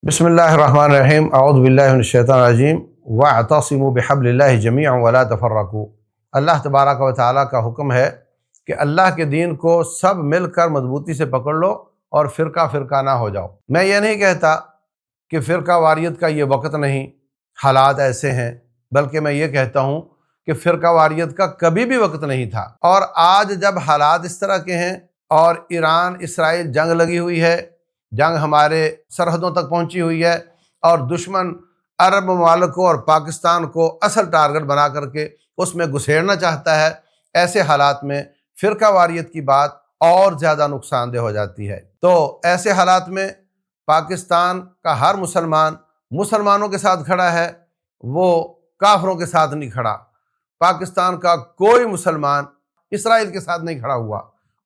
بسم اللہ الرحمن الرحیم اعوذ باللہ من الشیطان الرجیم واعتصموا بحبل اللہ جمیعا ولا تفرقوا۔ اللہ تبارک و تعالیٰ کا حکم ہے کہ اللہ کے دین کو سب مل کر مضبوطی سے پکڑ لو اور فرقہ فرقہ نہ ہو جاؤ۔ میں یہ نہیں کہتا کہ فرقہ واریت کا یہ وقت نہیں، حالات ایسے ہیں، بلکہ میں یہ کہتا ہوں کہ فرقہ واریت کا کبھی بھی وقت نہیں تھا، اور آج جب حالات اس طرح کے ہیں اور ایران اسرائیل جنگ لگی ہوئی ہے، جنگ ہمارے سرحدوں تک پہنچی ہوئی ہے، اور دشمن عرب ممالک کو اور پاکستان کو اصل ٹارگٹ بنا کر کے اس میں گھسیڑنا چاہتا ہے، ایسے حالات میں فرقہ واریت کی بات اور زیادہ نقصان دہ ہو جاتی ہے۔ تو ایسے حالات میں پاکستان کا ہر مسلمان مسلمانوں کے ساتھ کھڑا ہے، وہ کافروں کے ساتھ نہیں کھڑا۔ پاکستان کا کوئی مسلمان اسرائیل کے ساتھ نہیں کھڑا ہوا،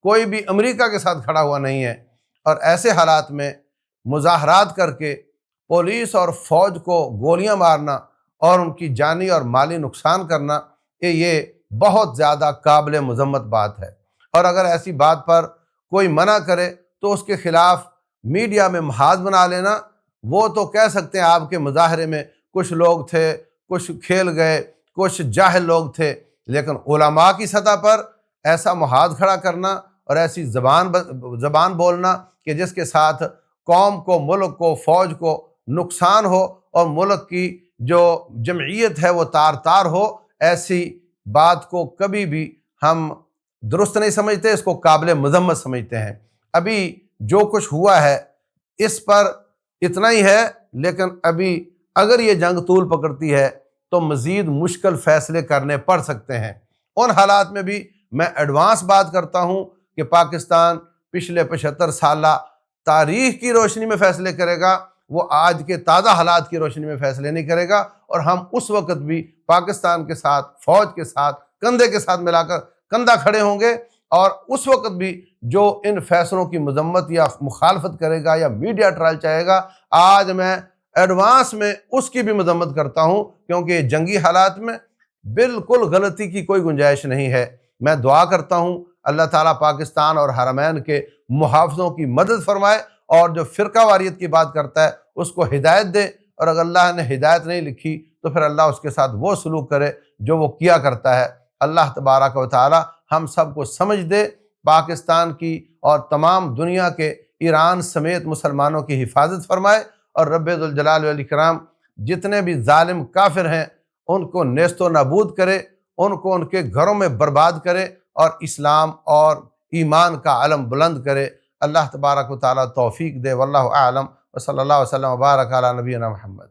کوئی بھی امریکہ کے ساتھ کھڑا ہوا نہیں ہے، اور ایسے حالات میں مظاہرات کر کے پولیس اور فوج کو گولیاں مارنا اور ان کی جانی اور مالی نقصان کرنا، یہ بہت زیادہ قابل مذمت بات ہے۔ اور اگر ایسی بات پر کوئی منع کرے تو اس کے خلاف میڈیا میں محاذ بنا لینا، وہ تو کہہ سکتے ہیں آپ کے مظاہرے میں کچھ لوگ تھے، کچھ کھیل گئے، کچھ جاہل لوگ تھے، لیکن علماء کی سطح پر ایسا محاذ کھڑا کرنا اور ایسی زبان بولنا کہ جس کے ساتھ قوم کو، ملک کو، فوج کو نقصان ہو اور ملک کی جو جمعیت ہے وہ تار تار ہو، ایسی بات کو کبھی بھی ہم درست نہیں سمجھتے، اس کو قابل مذمت سمجھتے ہیں۔ ابھی جو کچھ ہوا ہے اس پر اتنا ہی ہے، لیکن ابھی اگر یہ جنگ طول پکڑتی ہے تو مزید مشکل فیصلے کرنے پڑ سکتے ہیں۔ ان حالات میں بھی میں ایڈوانس بات کرتا ہوں کہ پاکستان پچھلے 75 سالہ تاریخ کی روشنی میں فیصلے کرے گا، وہ آج کے تازہ حالات کی روشنی میں فیصلے نہیں کرے گا، اور ہم اس وقت بھی پاکستان کے ساتھ، فوج کے ساتھ، کندھے کے ساتھ ملا کر کندھا کھڑے ہوں گے، اور اس وقت بھی جو ان فیصلوں کی مذمت یا مخالفت کرے گا یا میڈیا ٹرائل چاہے گا، آج میں ایڈوانس میں اس کی بھی مذمت کرتا ہوں، کیونکہ جنگی حالات میں بالکل غلطی کی کوئی گنجائش نہیں ہے۔ میں دعا کرتا ہوں اللہ تعالیٰ پاکستان اور حرمین کے محافظوں کی مدد فرمائے، اور جو فرقہ واریت کی بات کرتا ہے اس کو ہدایت دے، اور اگر اللہ نے ہدایت نہیں لکھی تو پھر اللہ اس کے ساتھ وہ سلوک کرے جو وہ کیا کرتا ہے۔ اللہ تبارک و تعالیٰ ہم سب کو سمجھ دے، پاکستان کی اور تمام دنیا کے ایران سمیت مسلمانوں کی حفاظت فرمائے، اور رب ذوالجلال والاکرام جتنے بھی ظالم کافر ہیں ان کو نیست و نابود کرے، ان کو ان کے گھروں میں برباد کرے، اور اسلام اور ایمان کا علم بلند کرے۔ اللہ تبارک و تعالیٰ توفیق دے، واللہ اعلم، وصلی اللہ وسلم وبارک علی نبینا محمد۔